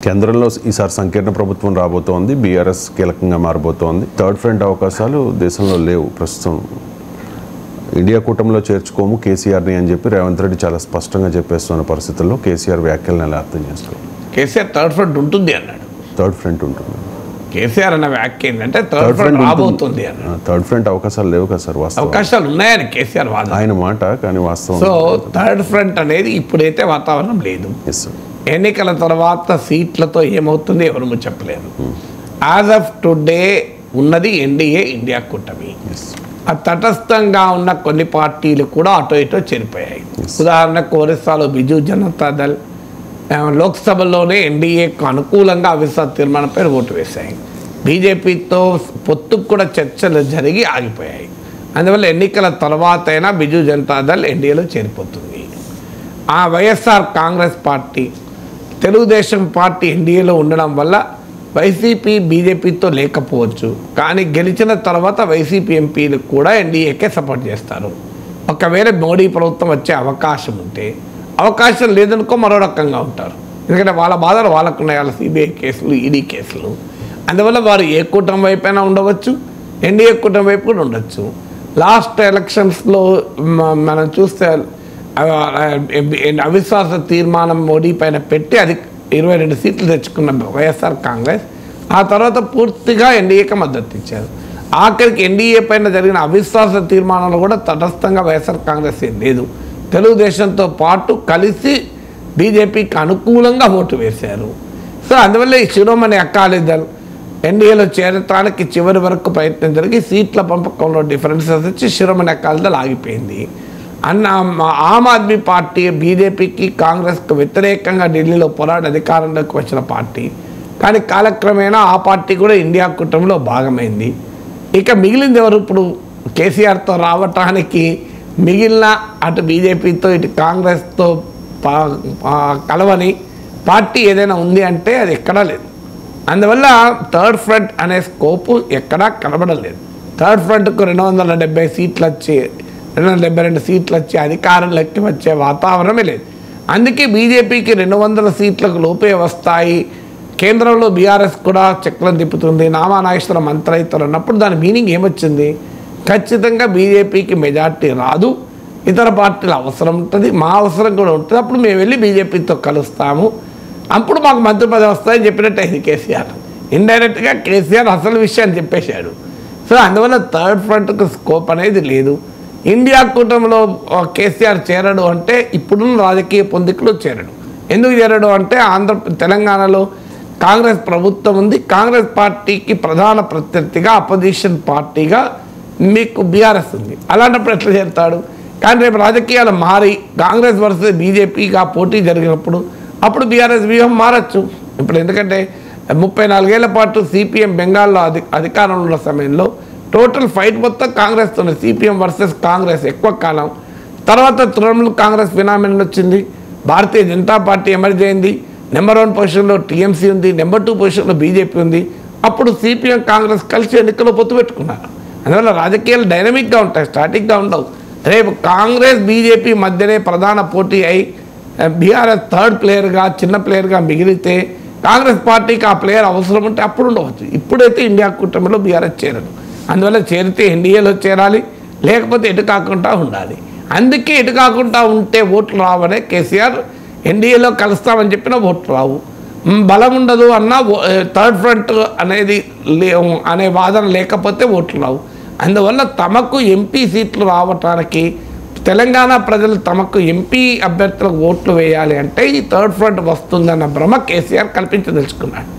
కేంద్రంలో ఈసారి సంకీర్ణ ప్రభుత్వం రాబోతోంది. బీఆర్ఎస్ కీలకంగా మారబోతోంది. థర్డ్ ఫ్రంట్ అవకాశాలు దేశంలో లేవు ప్రస్తుతం. ఇండియా కూటమిలో చేర్చుకోము కేసీఆర్ని అని చెప్పి రేవంత్ రెడ్డి చాలా స్పష్టంగా చెప్పేస్తున్న పరిస్థితుల్లో కేసీఆర్ వ్యాఖ్యలను ఎలా అర్థం చేసుకోవాలి? కేసీఆర్ థర్డ్ ఫ్రంట్ ఉంటుంది అన్నాడు. థర్డ్ ఫ్రంట్ ఉంటుంది. కేసీఆర్ అన్న వ్యాఖ్య ఏంటంటే థర్డ్ ఫ్రంట్ రాబోతుంది అన్నాడు. థర్డ్ ఫ్రంట్ అవకాశాలు లేవు కదా సార్? వాస్తవం అవకాశాలు ఉన్నాయని కేసీఆర్ వాదన. ఆయన మాట, కానీ వాస్తవం. సో థర్డ్ ఫ్రంట్ అనేది ఇప్పుడైతే వాతావరణం లేదు. Yes sir. ఎన్నికల తర్వాత సీట్లతో ఏమవుతుంది ఎవరు చెప్పలేరు. యాజ్ ఆఫ్ టుడే ఉన్నది ఎన్డీఏ, ఇండియా కూటమి. ఆ తటస్థంగా ఉన్న కొన్ని పార్టీలు కూడా అటో ఇటో చేరిపోయాయి. ఉదాహరణకు ఒరిస్సాలో బిజు జనతా దళ్ లోక్సభలోనే ఎన్డీఏకు అనుకూలంగా అవిశ్వాస తీర్మానంపై ఓటు వేశాయి. బీజేపీతో పొత్తుకు కూడా చర్చలు జరిగి ఆగిపోయాయి. అందువల్ల ఎన్నికల తర్వాత అయినా బిజు జనతా దళ్ ఎన్డీఏలో చేరిపోతుంది. ఆ వైఎస్ఆర్ కాంగ్రెస్ పార్టీ, తెలుగుదేశం పార్టీ ఎన్డీఏలో ఉండడం వల్ల వైసీపీ బీజేపీతో లేకపోవచ్చు, కానీ గెలిచిన తర్వాత వైసీపీ ఎంపీలు కూడా ఎన్డీఏకే సపోర్ట్ చేస్తారు. ఒకవేళ మోడీ ప్రభుత్వం వచ్చే అవకాశం ఉంటే, అవకాశం లేదనుకో మరో రకంగా ఉంటారు. ఎందుకంటే వాళ్ళ బాధలు వాళ్ళకు ఉన్నాయి, వాళ్ళ సిబిఐ కేసులు, ఈడీ కేసులు. అందువల్ల వారు ఏ కూటమి వైపైనా ఉండవచ్చు, ఎన్డీఏ కూటమి వైపు కూడా ఉండొచ్చు. లాస్ట్ ఎలక్షన్స్లో మనం చూస్తే అవిశ్వాస తీర్మానం మోడీ పైన పెట్టి అది 22 సీట్లు తెచ్చుకున్న వైఎస్ఆర్ కాంగ్రెస్ ఆ తర్వాత పూర్తిగా ఎన్డీఏకి మద్దతు ఇచ్చారు. ఆఖరికి ఎన్డీఏ పైన జరిగిన అవిశ్వాస తీర్మానంలో కూడా తటస్థంగా వైఎస్ఆర్ కాంగ్రెస్ ఏం లేదు. తెలుగుదేశంతో పాటు కలిసి బీజేపీకి అనుకూలంగా ఓటు వేశారు. సో అందువల్ల ఈ శిరోమణి అకాలీ దళ్ ఎన్డీఏలో చేరటానికి చివరి వరకు ప్రయత్నం జరిగి సీట్ల పంపకంలో డిఫరెన్సెస్ వచ్చి శిరోమణి అకాలీ దళ్ ఆగిపోయింది. ఆమ్ ఆద్మీ పార్టీ బీజేపీకి కాంగ్రెస్కు వ్యతిరేకంగా ఢిల్లీలో పోరాడి అధికారంలోకి వచ్చిన పార్టీ, కానీ కాలక్రమేణా ఆ పార్టీ కూడా ఇండియా కూటమిలో భాగమైంది. ఇక మిగిలింది ఎవరు? ఇప్పుడు కేసీఆర్తో రావటానికి మిగిలిన అటు బీజేపీతో ఇటు కాంగ్రెస్తో కలవని పార్టీ ఏదైనా ఉంది అంటే అది ఎక్కడా లేదు. అందువల్ల థర్డ్ ఫ్రంట్ అనే స్కోపు ఎక్కడా కనబడలేదు. థర్డ్ ఫ్రంట్కు 270 సీట్లు వచ్చి 272 సీట్లు వచ్చి అధికారంలోకి వచ్చే వాతావరణమే లేదు. అందుకే బీజేపీకి 200 సీట్లకు లోపే వస్తాయి, కేంద్రంలో బీఆర్ఎస్ కూడా చక్రం తిప్పుతుంది, నామానాగేశ్వర మంత్రి అవుతారు అన్నప్పుడు దాని మీనింగ్ ఏమొచ్చింది? ఖచ్చితంగా బీజేపీకి మెజార్టీ రాదు, ఇతర పార్టీల అవసరం ఉంటుంది, మా అవసరం కూడా ఉంటుంది, అప్పుడు మేము వెళ్ళి బీజేపీతో కలుస్తాము, అప్పుడు మాకు మంత్రి పదవి వస్తాయని చెప్పినట్టు అయింది కేసీఆర్. ఇండైరెక్ట్గా కేసీఆర్ అసలు విషయాన్ని చెప్పేశాడు. సో అందువల్ల థర్డ్ ఫ్రంట్కు స్కోప్ అనేది లేదు. ఇండియా కూటమిలో కేసీఆర్ చేరడు అంటే ఇప్పుడున్న రాజకీయ పొందికలో చేరడు. ఎందుకు చేరడు అంటే తెలంగాణలో కాంగ్రెస్ ప్రభుత్వం ఉంది, కాంగ్రెస్ పార్టీకి ప్రధాన ప్రత్యర్థిగా అపోజిషన్ పార్టీగా మీకు బీఆర్ఎస్ ఉంది. అలాంటప్పుడు ఎట్లా చేరుతాడు? కానీ రేపు రాజకీయాలు మారి కాంగ్రెస్ వర్సెస్ బీజేపీగా పోటీ జరిగినప్పుడు అప్పుడు బీఆర్ఎస్ వ్యూహం మారచ్చు. ఇప్పుడు ఎందుకంటే 34 ఏళ్ల పాటు సిపిఎం బెంగాల్లో అధికారంలో ఉన్న సమయంలో టోటల్ ఫైట్ మొత్తం కాంగ్రెస్తో, సిపిఎం వర్సెస్ కాంగ్రెస్ ఎక్కువ కాలం. తర్వాత తృణమూల్ కాంగ్రెస్ ఫినామినల్ వచ్చింది, భారతీయ జనతా పార్టీ ఎమర్జ్ అయింది, నెంబర్ 1 పొజిషన్లో టీఎంసీ ఉంది, నెంబర్ 2 పొజిషన్లో బీజేపీ ఉంది. అప్పుడు సిపిఎం కాంగ్రెస్ కలిసి ఎన్నికల్లో పొత్తు పెట్టుకున్నారు. అందువల్ల రాజకీయాలు డైనమిక్గా ఉంటాయి, స్టాటిక్గా ఉండవు. రేపు కాంగ్రెస్ బీజేపీ మధ్యనే ప్రధాన పోటీ అయి బీఆర్ఎస్ థర్డ్ ప్లేయర్గా, చిన్న ప్లేయర్గా మిగిలితే కాంగ్రెస్ పార్టీకి ఆ ప్లేయర్ అవసరం ఉంటే అప్పుడు ఉండవచ్చు. ఇప్పుడైతే ఇండియా కూటమిలో బీఆర్ఎస్ చేరదు. అందువల్ల చేరితే ఎన్డీఏలో చేరాలి, లేకపోతే ఎటు కాకుండా ఉండాలి. అందుకే ఎటు కాకుండా ఉంటే ఓట్లు రావనే కేసీఆర్ ఎన్డీఏలో కలుస్తామని చెప్పిన ఓట్లు రావు. బలం ఉండదు అన్న థర్డ్ ఫ్రంట్ అనేది అనే వాదన లేకపోతే ఓట్లు రావు. అందువల్ల తమకు ఎంపీ సీట్లు రావటానికి తెలంగాణ ప్రజలు తమకు ఎంపీ అభ్యర్థులకు ఓట్లు వేయాలి అంటే ఈ థర్డ్ ఫ్రంట్ వస్తుందన్న భ్రమ కేసీఆర్ కల్పించదలుచుకున్నాడు.